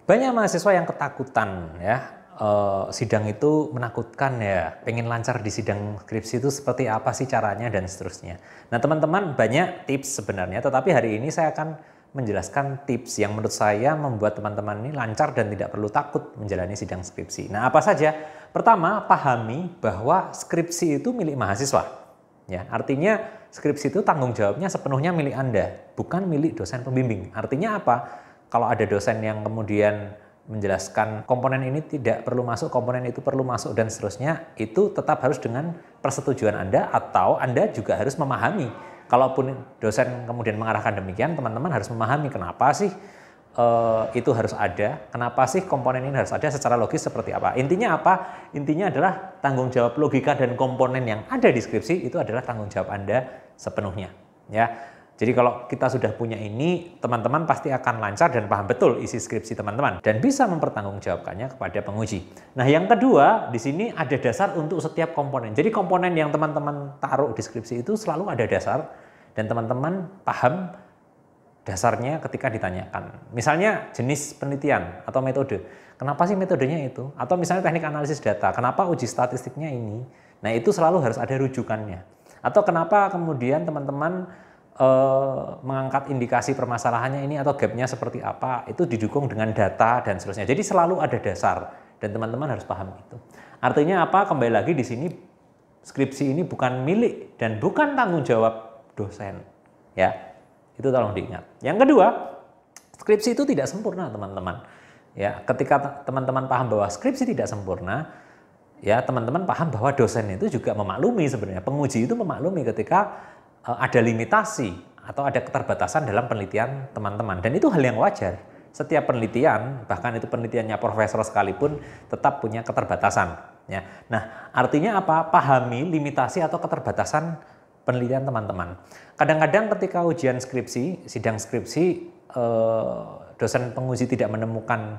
Banyak mahasiswa yang ketakutan ya, sidang itu menakutkan ya, pengen lancar di sidang skripsi itu seperti apa sih caranya dan seterusnya. Nah teman-teman banyak tips sebenarnya, tetapi hari ini saya akan menjelaskan tips yang menurut saya membuat teman-teman ini lancar dan tidak perlu takut menjalani sidang skripsi. Nah apa saja? Pertama, pahami bahwa skripsi itu milik mahasiswa. Ya, artinya skripsi itu tanggung jawabnya sepenuhnya milik Anda, bukan milik dosen pembimbing. Artinya apa? Kalau ada dosen yang kemudian menjelaskan komponen ini tidak perlu masuk, komponen itu perlu masuk dan seterusnya, itu tetap harus dengan persetujuan Anda atau Anda juga harus memahami. Kalaupun dosen kemudian mengarahkan demikian, teman-teman harus memahami kenapa sih itu harus ada, kenapa sih komponen ini harus ada secara logis seperti apa. Intinya apa? Intinya adalah tanggung jawab logika dan komponen yang ada di skripsi itu adalah tanggung jawab Anda sepenuhnya. Ya. Jadi kalau kita sudah punya ini, teman-teman pasti akan lancar dan paham betul isi skripsi teman-teman dan bisa mempertanggungjawabkannya kepada penguji. Nah, yang kedua, di sini ada dasar untuk setiap komponen. Jadi komponen yang teman-teman taruh di skripsi itu selalu ada dasar dan teman-teman paham dasarnya ketika ditanyakan. Misalnya jenis penelitian atau metode. Kenapa sih metodenya itu? Atau misalnya teknik analisis data. Kenapa uji statistiknya ini? Nah, itu selalu harus ada rujukannya. Atau kenapa kemudian teman-teman mengangkat indikasi permasalahannya ini atau gapnya seperti apa, itu didukung dengan data dan seterusnya. Jadi selalu ada dasar dan teman-teman harus paham itu. Artinya apa? Kembali lagi di sini skripsi ini bukan milik dan bukan tanggung jawab dosen. Ya, itu tolong diingat. Yang kedua, skripsi itu tidak sempurna teman-teman. Ya, ketika teman-teman paham bahwa skripsi tidak sempurna, ya teman-teman paham bahwa dosen itu juga memaklumi sebenarnya. Penguji itu memaklumi ketika ada limitasi atau ada keterbatasan dalam penelitian teman-teman dan itu hal yang wajar. Setiap penelitian, bahkan itu penelitiannya profesor sekalipun, tetap punya keterbatasan. Ya. Nah, artinya apa? Pahami limitasi atau keterbatasan penelitian teman-teman. Kadang-kadang ketika ujian skripsi, sidang skripsi, dosen penguji tidak menemukan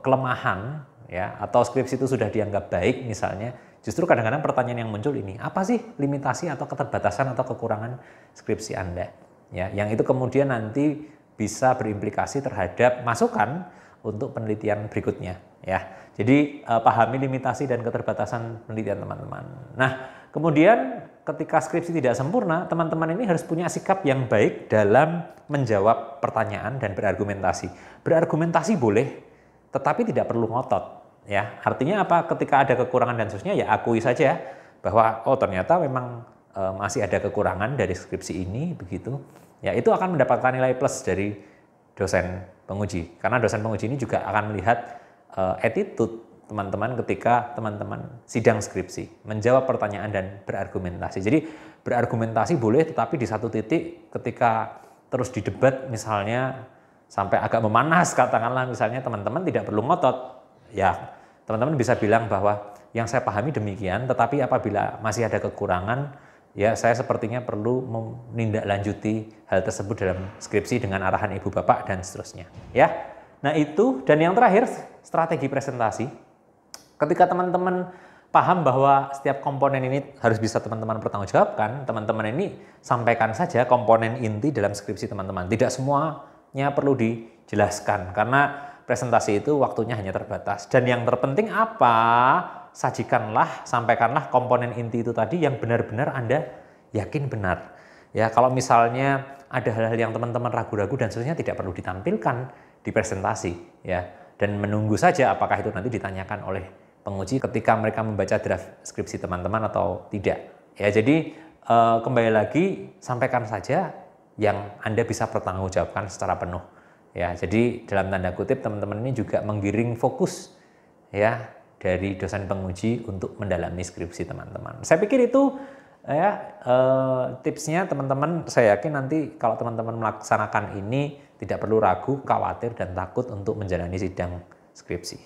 kelemahan, ya, atau skripsi itu sudah dianggap baik misalnya. Justru kadang-kadang pertanyaan yang muncul ini, apa sih limitasi atau keterbatasan atau kekurangan skripsi Anda? Ya, yang itu kemudian nanti bisa berimplikasi terhadap masukan untuk penelitian berikutnya. Ya, jadi pahami limitasi dan keterbatasan penelitian teman-teman. Nah, kemudian ketika skripsi tidak sempurna, teman-teman ini harus punya sikap yang baik dalam menjawab pertanyaan dan berargumentasi. Berargumentasi boleh, tetapi tidak perlu ngotot. Ya, artinya apa? Ketika ada kekurangan dan seterusnya ya akui saja bahwa oh ternyata memang masih ada kekurangan dari skripsi ini begitu. Ya, itu akan mendapatkan nilai plus dari dosen penguji. Karena dosen penguji ini juga akan melihat attitude teman-teman ketika teman-teman sidang skripsi, menjawab pertanyaan dan berargumentasi. Jadi berargumentasi boleh, tetapi di satu titik ketika terus didebat misalnya sampai agak memanas katakanlah misalnya, teman-teman tidak perlu ngotot. Ya, teman-teman bisa bilang bahwa yang saya pahami demikian, tetapi apabila masih ada kekurangan, ya saya sepertinya perlu menindaklanjuti hal tersebut dalam skripsi dengan arahan ibu bapak dan seterusnya. Ya, nah itu, dan yang terakhir strategi presentasi. Ketika teman-teman paham bahwa setiap komponen ini harus bisa teman-teman pertanggungjawabkan, teman-teman ini sampaikan saja komponen inti dalam skripsi teman-teman. Tidak semuanya perlu dijelaskan karena presentasi itu waktunya hanya terbatas. Dan yang terpenting apa? Sajikanlah, sampaikanlah komponen inti itu tadi yang benar-benar Anda yakin benar. Ya, kalau misalnya ada hal-hal yang teman-teman ragu-ragu dan seterusnya tidak perlu ditampilkan di presentasi, ya. Dan menunggu saja apakah itu nanti ditanyakan oleh penguji ketika mereka membaca draft skripsi teman-teman atau tidak. Ya, jadi kembali lagi sampaikan saja yang Anda bisa pertanggungjawabkan secara penuh. Ya, jadi dalam tanda kutip teman-teman ini juga menggiring fokus ya dari dosen penguji untuk mendalami skripsi teman-teman. Saya pikir itu ya tipsnya teman-teman. Saya yakin nanti kalau teman-teman melaksanakan ini tidak perlu ragu, khawatir dan takut untuk menjalani sidang skripsi.